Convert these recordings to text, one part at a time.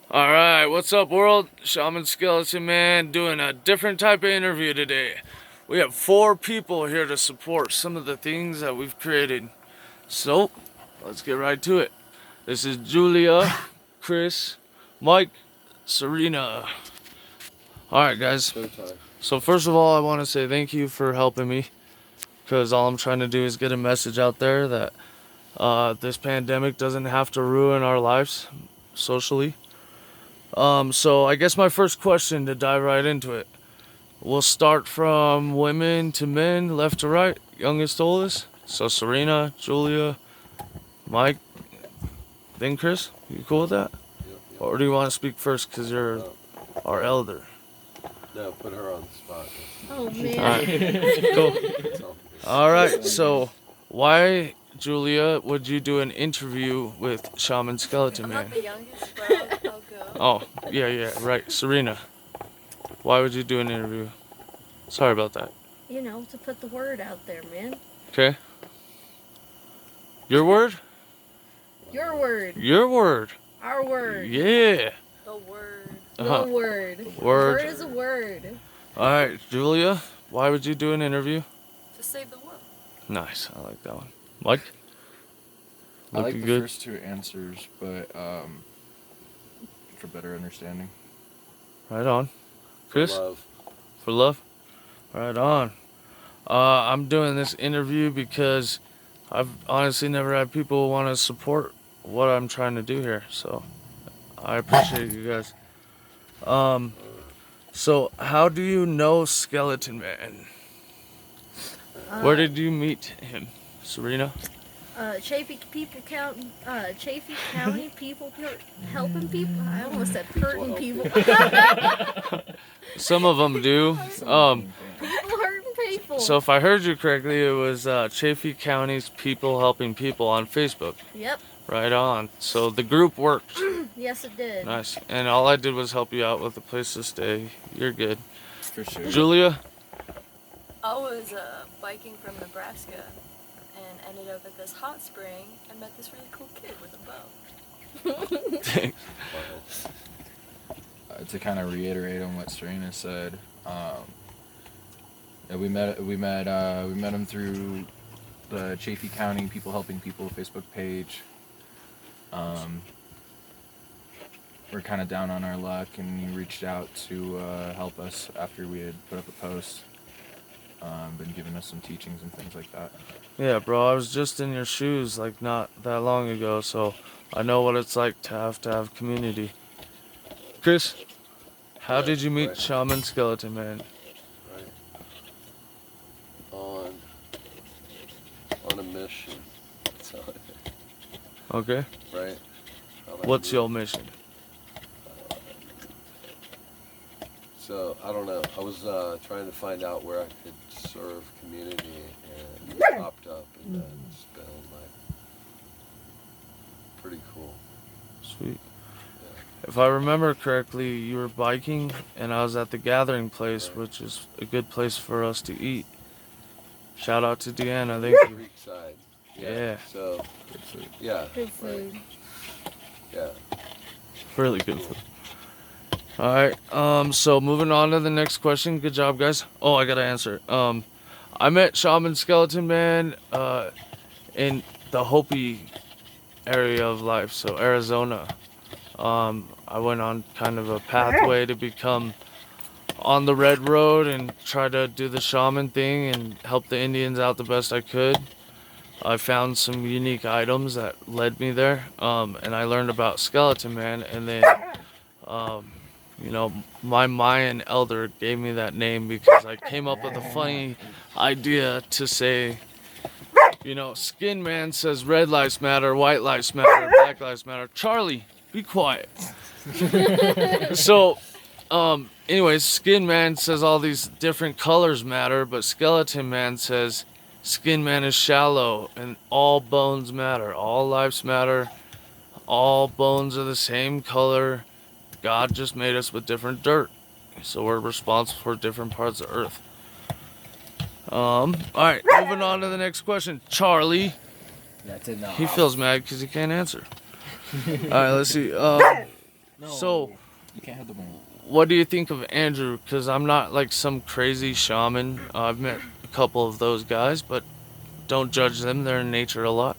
Alright, what's up world? Shaman Skeleton Man doing a different type of interview today. We have 4 people here to support some of the things that we've created. So, let's get right to it. This is Julia, Chris, Mike, Serena. Alright guys, so first of all I want to say thank you for helping me. Because all I'm trying to do is get a message out there that this pandemic doesn't have to ruin our lives socially. So I guess my first question, to dive right into it, we'll start from women to men, left to right, youngest to oldest. So Serena, Julia, Mike, then Chris. You cool with that? Yep. Or do you want to speak first because you're our elder? No, put her on the spot. Oh man. Alright, cool. Alright, so why, Julia, would you do an interview with Shaman Skeleton I'm Man? not the youngest, but I'll go. Oh, yeah, right. Serena, why would you do an interview? Sorry about that. You know, to put the word out there, man. Okay. Your word? Your word. Your word. Our word. Yeah. The word. Uh-huh. The word. Word. Word is a word. Alright, Julia, why would you do an interview? To save the world. Nice, I like that one. Mike? I like Looking the good? first 2 answers, but for better understanding. Right on. Chris? Love. For love? Right on. I'm doing this interview because I've honestly never had people want to support what I'm trying to do here, so I appreciate you guys. So how do you know Skeleton Man? Where did you meet him, Serena? Chaffee County people helping people. I almost said hurting people. Some of them do. People hurting people. So if I heard you correctly, it was Chaffee County's People Helping People on Facebook. Yep. Right on. So the group worked. Yes, it did. Nice. And all I did was help you out with a place to stay. You're good. For sure. Julia? I was biking from Nebraska and ended up at this hot spring and met this really cool kid with a bow. Thanks. To kind of reiterate on what Serena said, yeah, we met him through the Chaffee County People Helping People Facebook page. We're kind of down on our luck, and he reached out to help us after we had put up a post. Been giving us some teachings and things like that. Yeah, bro, I was just in your shoes like not that long ago, so I know what it's like to have community. Chris, how did you meet Right. Shaman Skeleton Man? Right. On a mission. That's how I think. Okay. Right? What's your mission? So, I don't know. I was trying to find out where I could serve community, and it popped up, and then it's been like pretty cool. Sweet. If I remember correctly, you were biking, and I was at the gathering place, which is a good place for us to eat. Shout out to Deanna, thank you. Creek side. Yeah. So, yeah. Good food. Right. Yeah. Really good food. Alright, so moving on to the next question. Good job, guys. Oh, I gotta answer. I met Shaman Skeleton Man in the Hopi area of life, so Arizona. I went on kind of a pathway to become on the Red Road and try to do the shaman thing and help the Indians out the best I could. I found some unique items that led me there, and I learned about Skeleton Man, and then you know, my Mayan elder gave me that name because I came up with a funny idea to say, you know, Skin Man says red lives matter, white lives matter, black lives matter. Charlie, be quiet. So, anyways, Skin Man says all these different colors matter, but Skeleton Man says Skin Man is shallow and all bones matter, all lives matter, all bones are the same color. God just made us with different dirt, so we're responsible for different parts of Earth. Alright, moving on to the next question. Charlie. That's enough. He feels mad because he can't answer. Alright, let's see. No. So, You can't hit the bone. what do you think of Andrew? Because I'm not like some crazy shaman. I've met a couple of those guys, but don't judge them. They're in nature a lot.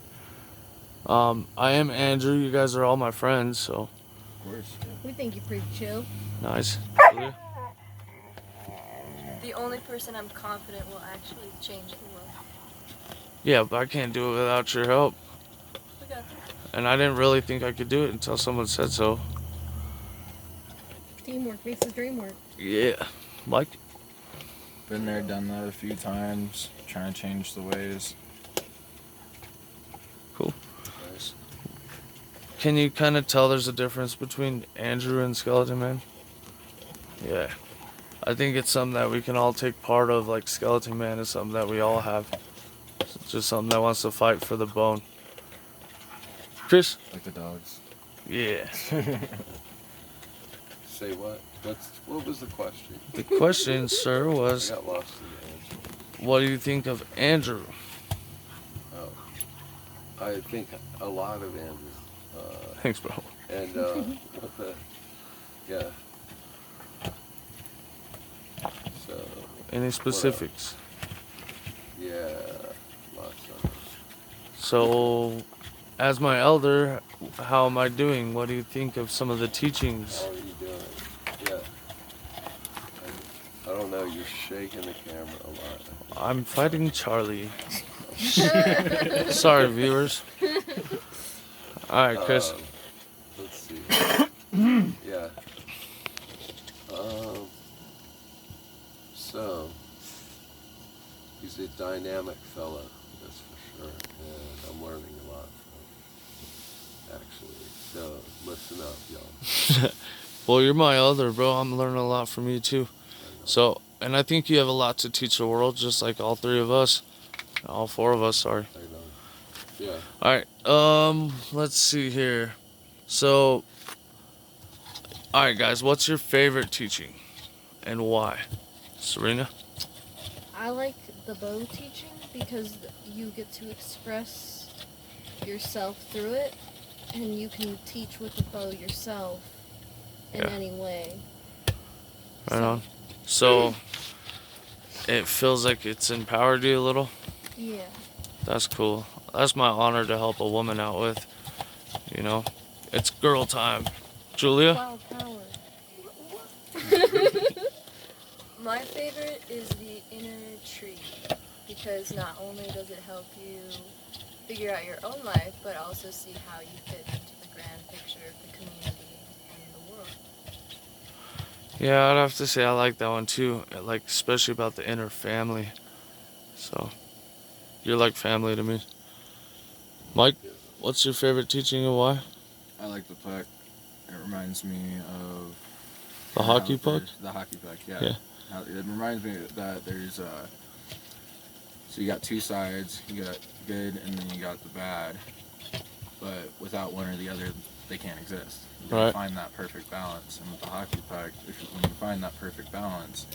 I am Andrew. You guys are all my friends, so Of course. We think you're pretty chill. nice. Julia? The only person I'm confident will actually change the world. Yeah, but I can't do it without your help. We got this. And I didn't really think I could do it until someone said so. Teamwork makes the dream work. Yeah, like Been there, done that a few times. Trying to change the ways. cool. Nice. Can you kind of tell there's a difference between Andrew and Skeleton Man? Yeah. I think it's something that we can all take part of, like Skeleton Man is something that we all have. It's just something that wants to fight for the bone. Chris? Like the dogs. Yeah. Say what? What was the question? The question, sir, I was got lost in the answer. what do you think of Andrew? Oh, I think a lot of Andrew. Thanks, bro. And yeah. So Any specifics? yeah, lots of it. So, as my elder, how am I doing? What do you think of some of the teachings? How are you doing? Yeah. I don't know. You're shaking the camera a lot. I'm fighting Charlie. Sorry, viewers. Alright, Chris. Let's see. Yeah. So he's a dynamic fellow, that's for sure, and I'm learning a lot from him, actually. So listen up, y'all. Well, you're my elder, bro. I'm learning a lot from you, too. So, and I think you have a lot to teach the world, just like all three of us. All four of us, sorry. I know. Yeah. Alright, let's see here. So, alright, guys, what's your favorite teaching and why? Serena? I like the bow teaching because you get to express yourself through it, and you can teach with the bow yourself in Yeah. any way. Right on. So, it feels like it's empowered you a little? Yeah. That's cool. That's my honor to help a woman out with. You know, it's girl time. Julia? Wow, power. My favorite is the inner tree, because not only does it help you figure out your own life, but also see how you fit into the grand picture of the community and the world. Yeah, I'd have to say I like that one too. I like especially about the inner family. So, you're like family to me. Mike, what's your favorite teaching and why? I like the puck. It reminds me of The hockey puck? The hockey puck, yeah. Yeah. It reminds me that there's so you got two sides. You got good and then you got the bad. But without one or the other, they can't exist. You gotta Right. find that perfect balance. And with the hockey puck, when you find that perfect balance,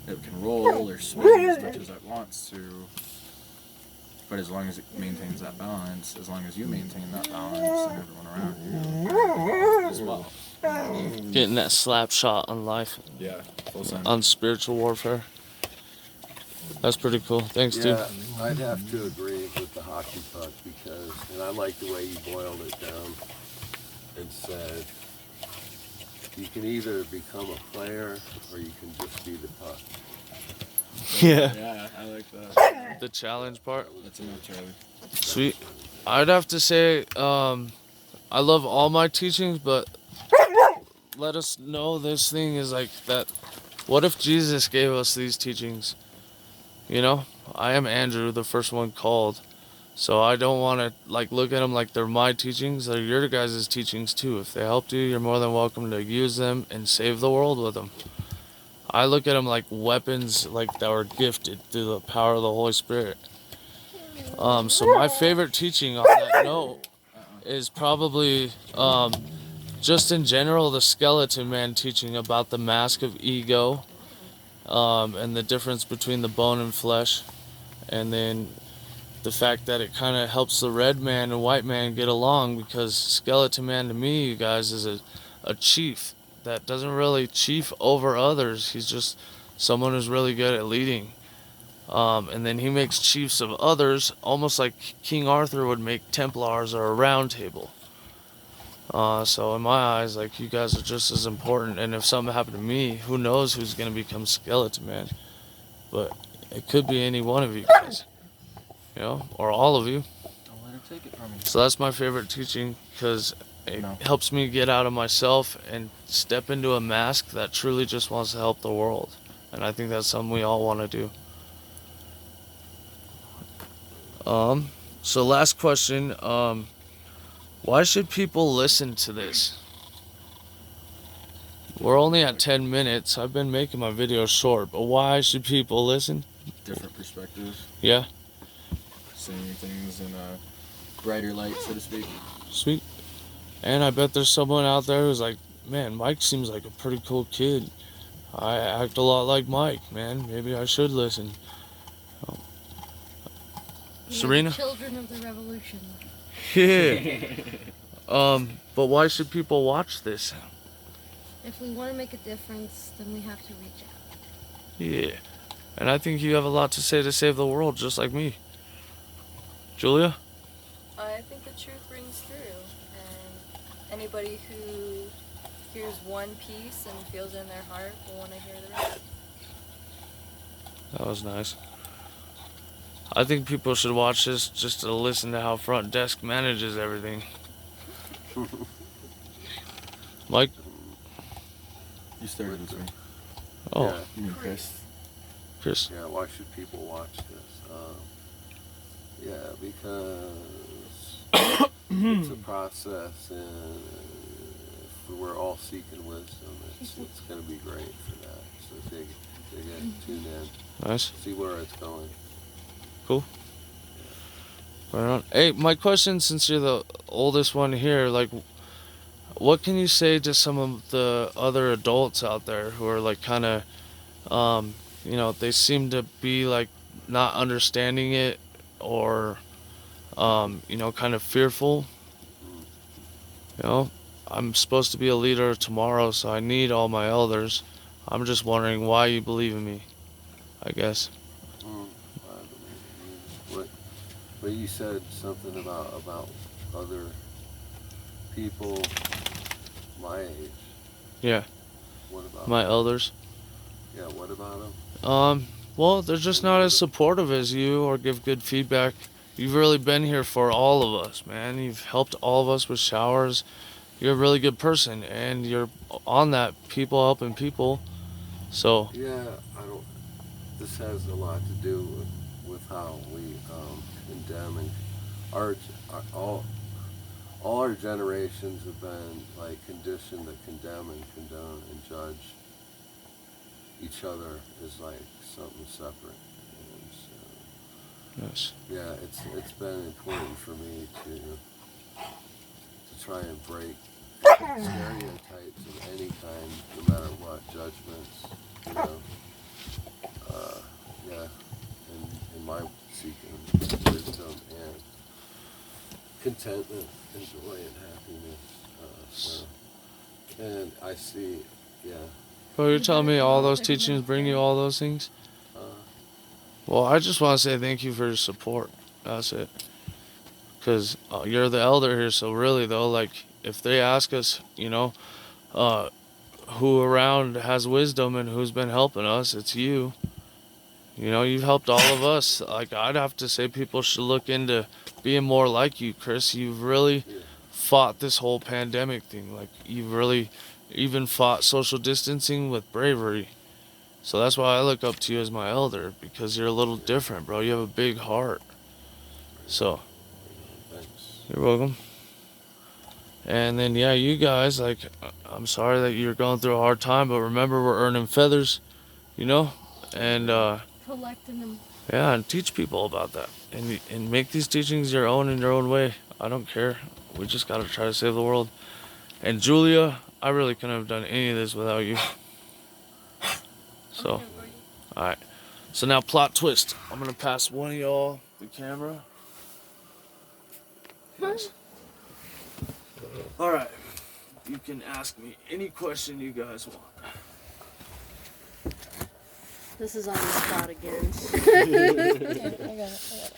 it can roll or swing as much as it wants to. But as long as it maintains that balance, as long as you maintain that balance and everyone around you as well. Getting that slap shot on life, Yeah, full send. on spiritual warfare. That's pretty cool. Thanks, dude. Yeah, I'd have to agree with the hockey puck because, and I like the way you boiled it down and said, you can either become a player or you can just be the puck. Yeah. Yeah, I like that. The challenge part. That's enough, Charlie. Sweet. I'd have to say, I love all my teachings, but let us know this thing is like that. What if Jesus gave us these teachings? You know, I am Andrew, the first one called. So I don't want to like look at them like they're my teachings. They're your guys' teachings too. If they helped you, you're more than welcome to use them and save the world with them. I look at them like weapons, like that were gifted through the power of the Holy Spirit. So my favorite teaching on that note is probably just in general the Skeleton Man teaching about the mask of ego, and the difference between the bone and flesh, and then the fact that it kind of helps the red man and white man get along, because Skeleton Man to me, you guys, is a chief that doesn't really chief over others. He's just someone who's really good at leading. And then he makes chiefs of others, almost like King Arthur would make Templars or a round table. So in my eyes, like, you guys are just as important. And if something happened to me, who knows who's gonna become Skeleton Man? But it could be any one of you guys, or all of you. Don't let her take it from you. So that's my favorite teaching, because it helps me get out of myself and step into a mask that truly just wants to help the world. And I think that's something we all want to do. So last question, why should people listen to this? We're only at 10 minutes. I've been making my videos short, but why should people listen? Different perspectives. Yeah. Seeing things in a brighter light, so to speak. Sweet. And I bet there's someone out there who's like, man, Mike seems like a pretty cool kid. I act a lot like Mike, man. Maybe I should listen. Serena? Children of the revolution. Yeah. But why should people watch this? If we want to make a difference, then we have to reach out. Yeah. And I think you have a lot to say to save the world, just like me. Julia? I think the truth rings through, and anybody who hears one piece and feels it in their heart will want to hear the rest. That was nice. I think people should watch this just to listen to how Front Desk manages everything. Mike? You started this one. Oh, Yeah. You mean Chris? Chris. Yeah, why should people watch this? Yeah, because it's a process, and if we're all seeking wisdom, it's going to be great for that. So dig in, tune in, Nice. see where it's going. Cool. Right on. Hey, my question, since you're the oldest one here, like, what can you say to some of the other adults out there who are like kind of, they seem to be like not understanding it, or, kind of fearful? I'm supposed to be a leader tomorrow, so I need all my elders. I'm just wondering why you believe in me, I guess. But you said something about other people my age. Yeah. What about My elders. Yeah, what about them? Well, they're just not as supportive as you or give good feedback. You've really been here for all of us, man. You've helped all of us with showers. You're a really good person, and you're on that people helping people. So Yeah, this has a lot to do with how we condemn, and all our generations have been like conditioned to condemn and condone and judge each other as like something separate. And so, yes. yeah, it's been important for me to try and break stereotypes of any kind, no matter what, judgments, yeah, in my seeking wisdom and contentment and joy and happiness. And I see, yeah. Bro, you're telling me all those teachings bring you all those things? Well, I just want to say thank you for your support. That's it. Because you're the elder here, so really, though, like, if they ask us, who around has wisdom and who's been helping us, it's you. You've helped all of us. Like, I'd have to say people should look into being more like you, Chris. You've really fought this whole pandemic thing. Like, you've really even fought social distancing with bravery. So that's why I look up to you as my elder, because you're a little different, bro. You have a big heart. So, Thanks. you're welcome. And then, yeah, you guys, like, I'm sorry that you're going through a hard time, but remember, we're earning feathers, and, Collecting them. yeah, and teach people about that. And make these teachings your own in your own way. I don't care. We just got to try to save the world. And Julia, I really couldn't have done any of this without you. So, alright. So now, plot twist. I'm going to pass one of y'all the camera. Nice. Alright. you can ask me any question you guys want. This is on the spot again. Okay, I got it.